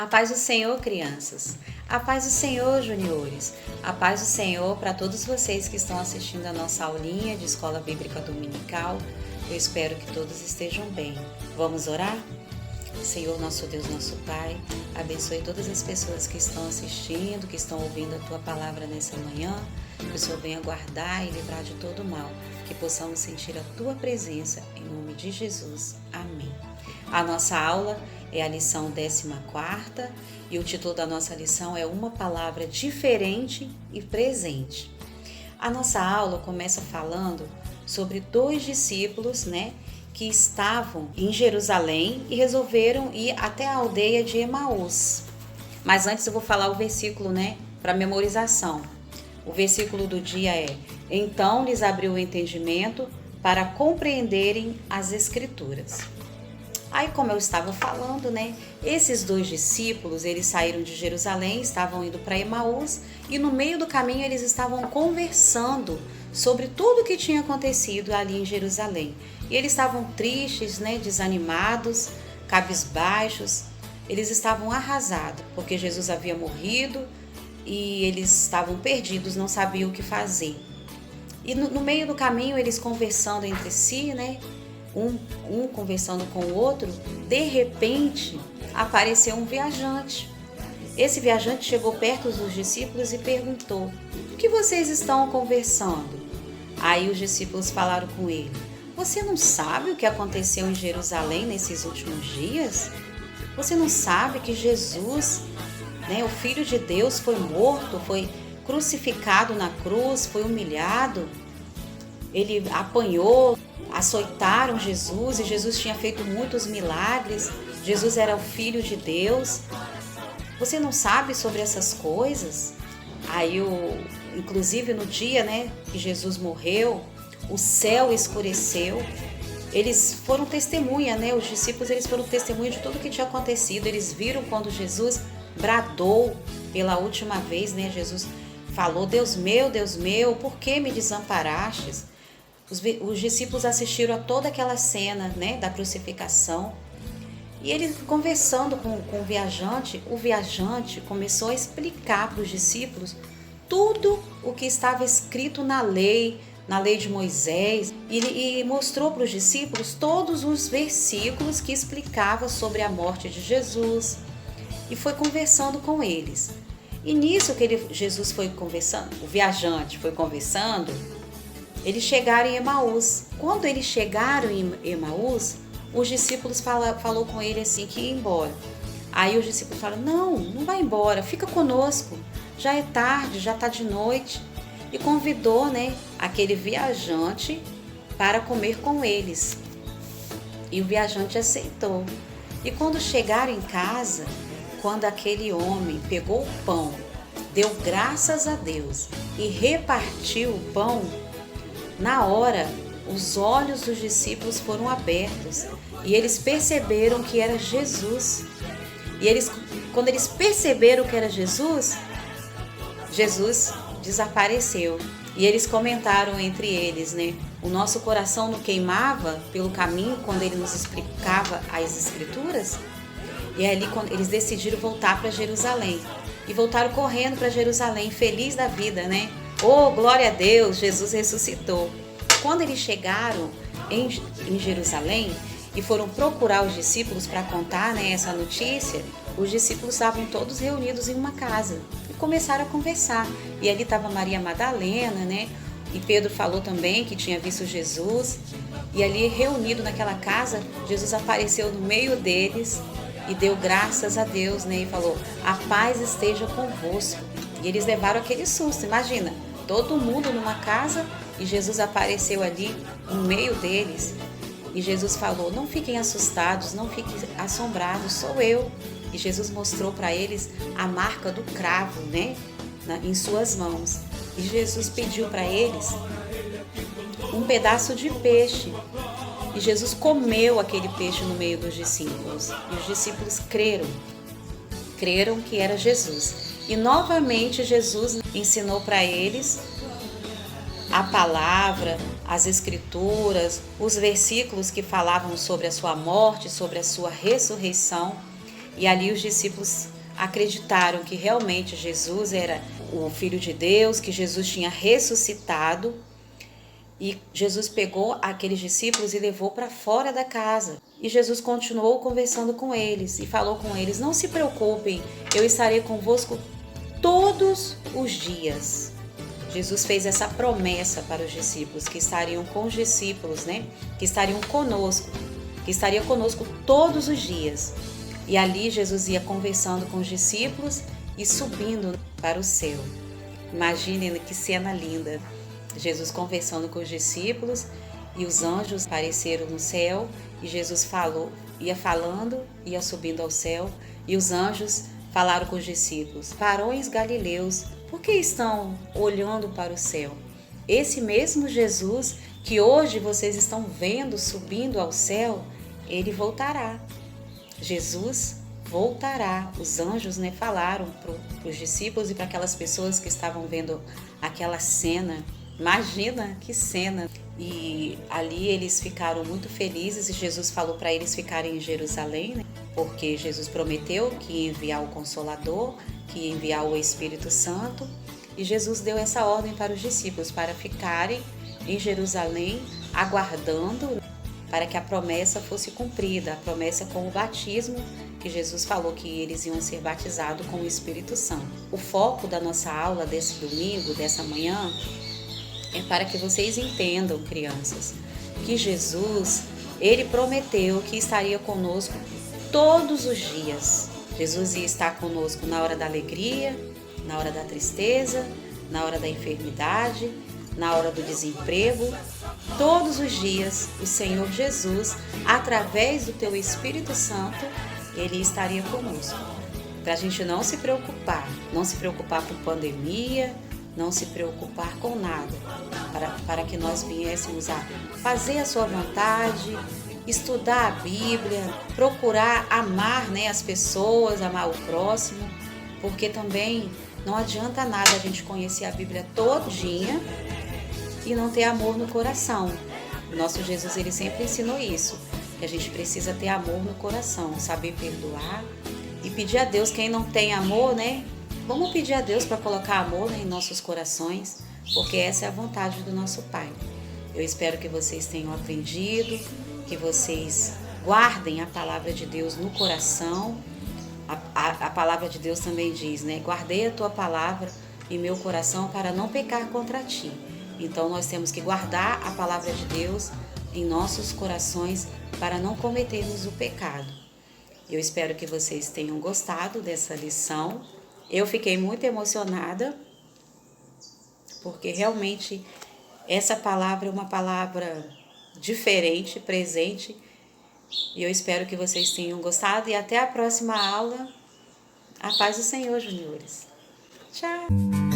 A paz do Senhor, crianças. A paz do Senhor, juniores. A paz do Senhor para todos vocês que estão assistindo a nossa aulinha de Escola Bíblica Dominical. Eu espero que todos estejam bem. Vamos orar? Senhor, nosso Deus, nosso Pai, abençoe todas as pessoas que estão assistindo, que estão ouvindo a Tua palavra nessa manhã, que o Senhor venha guardar e livrar de todo mal, que possamos sentir a Tua presença, em nome de Jesus. Amém. A nossa aula é a lição 14ª e o título da nossa lição é Uma Palavra Diferente e Presente. A nossa aula começa falando sobre dois discípulos, que estavam em Jerusalém e resolveram ir até a aldeia de Emaús. Mas antes eu vou falar o versículo, para memorização. O versículo do dia é: Então lhes abriu o entendimento para compreenderem as Escrituras. Aí, como eu estava falando, esses dois discípulos, eles saíram de Jerusalém, estavam indo para Emaús e no meio do caminho eles estavam conversando sobre tudo o que tinha acontecido ali em Jerusalém. E eles estavam tristes, desanimados, cabisbaixos, eles estavam arrasados, porque Jesus havia morrido e eles estavam perdidos, não sabiam o que fazer. E no meio do caminho, eles conversando entre si, um conversando com o outro, de repente apareceu um viajante. Esse viajante chegou perto dos discípulos e perguntou: o que vocês estão conversando? Aí os discípulos falaram com ele: você não sabe o que aconteceu em Jerusalém nesses últimos dias? Você não sabe que Jesus, o Filho de Deus, foi morto, foi crucificado na cruz, foi humilhado, ele apanhou, açoitaram Jesus e Jesus tinha feito muitos milagres, Jesus era o Filho de Deus. Você não sabe sobre essas coisas? Aí, inclusive no dia que Jesus morreu, o céu escureceu. Eles foram testemunha, os discípulos eles foram testemunha de tudo o que tinha acontecido. Eles viram quando Jesus bradou pela última vez, Jesus falou: Deus meu, por que me desamparastes? Os discípulos assistiram a toda aquela cena, da crucificação. E ele conversando com o viajante começou a explicar para os discípulos tudo o que estava escrito na lei de Moisés, e mostrou para os discípulos todos os versículos que explicavam sobre a morte de Jesus, e foi conversando com eles. E nisso que Jesus foi conversando, o viajante foi conversando, eles chegaram em Emaús. Quando eles chegaram em Emaús, os discípulos falou com ele assim que ia embora. Aí os discípulos falaram: não vai embora, fica conosco, já é tarde, já está de noite. E convidou aquele viajante para comer com eles. E o viajante aceitou. E quando chegaram em casa, quando aquele homem pegou o pão, deu graças a Deus e repartiu o pão, na hora os olhos dos discípulos foram abertos e eles perceberam que era Jesus. E quando eles perceberam que era Jesus, Jesus desapareceu. E eles comentaram entre eles, o nosso coração não queimava pelo caminho quando ele nos explicava as Escrituras? E ali quando eles decidiram voltar para Jerusalém. E voltaram correndo para Jerusalém, feliz da vida, Oh, glória a Deus, Jesus ressuscitou. Quando eles chegaram em Jerusalém e foram procurar os discípulos para contar essa notícia, os discípulos estavam todos reunidos em uma casa e começaram a conversar. E ali estava Maria Madalena, e Pedro falou também que tinha visto Jesus. E ali reunido naquela casa, Jesus apareceu no meio deles e deu graças a Deus, e falou: a paz esteja convosco. E eles levaram aquele susto, imagina, todo mundo numa casa e Jesus apareceu ali no meio deles. E Jesus falou: não fiquem assustados, não fiquem assombrados, sou eu. E Jesus mostrou para eles a marca do cravo, em suas mãos. E Jesus pediu para eles um pedaço de peixe. E Jesus comeu aquele peixe no meio dos discípulos. E os discípulos creram que era Jesus. E novamente Jesus ensinou para eles a palavra, as Escrituras, os versículos que falavam sobre a sua morte, sobre a sua ressurreição. E ali os discípulos acreditaram que realmente Jesus era o Filho de Deus, que Jesus tinha ressuscitado. E Jesus pegou aqueles discípulos e levou para fora da casa. E Jesus continuou conversando com eles e falou com eles: não se preocupem, eu estarei convosco todos os dias. Jesus fez essa promessa para os discípulos, que estariam com os discípulos, né? Que estariam conosco, que estaria conosco todos os dias. E ali Jesus ia conversando com os discípulos e subindo para o céu. Imaginem que cena linda. Jesus conversando com os discípulos e os anjos apareceram no céu e Jesus ia falando, ia subindo ao céu e os anjos falaram com os discípulos: varões galileus, por que estão olhando para o céu? Esse mesmo Jesus que hoje vocês estão vendo subindo ao céu, ele voltará. Jesus voltará. Os anjos, né, falaram para os discípulos e para aquelas pessoas que estavam vendo aquela cena. Imagina que cena! E ali eles ficaram muito felizes e Jesus falou para eles ficarem em Jerusalém, né? Porque Jesus prometeu que ia enviar o Consolador, que ia enviar o Espírito Santo. E Jesus deu essa ordem para os discípulos para ficarem em Jerusalém, aguardando para que a promessa fosse cumprida, a promessa com o batismo, que Jesus falou que eles iam ser batizados com o Espírito Santo. O foco da nossa aula desse domingo, dessa manhã, é para que vocês entendam, crianças, que Jesus, ele prometeu que estaria conosco todos os dias. Jesus ia estar conosco na hora da alegria, na hora da tristeza, na hora da enfermidade, na hora do desemprego. Todos os dias, o Senhor Jesus, através do teu Espírito Santo, ele estaria conosco. Para a gente não se preocupar com pandemia, não se preocupar com nada, para que nós viéssemos a fazer a sua vontade, estudar a Bíblia, procurar amar, né, as pessoas, amar o próximo, porque também não adianta nada a gente conhecer a Bíblia todinha e não ter amor no coração. O nosso Jesus, ele sempre ensinou isso, que a gente precisa ter amor no coração, saber perdoar e pedir a Deus. Quem não tem amor, né? Vamos pedir a Deus para colocar amor, né, em nossos corações, porque essa é a vontade do nosso Pai. Eu espero que vocês tenham aprendido, que vocês guardem a palavra de Deus no coração. A palavra de Deus também diz, né? Guardei a tua palavra em meu coração para não pecar contra ti. Então nós temos que guardar a palavra de Deus em nossos corações para não cometermos o pecado. Eu espero que vocês tenham gostado dessa lição. Eu fiquei muito emocionada, porque realmente essa palavra é uma palavra diferente, presente. E eu espero que vocês tenham gostado e até a próxima aula. A paz do Senhor, juniores. Tchau!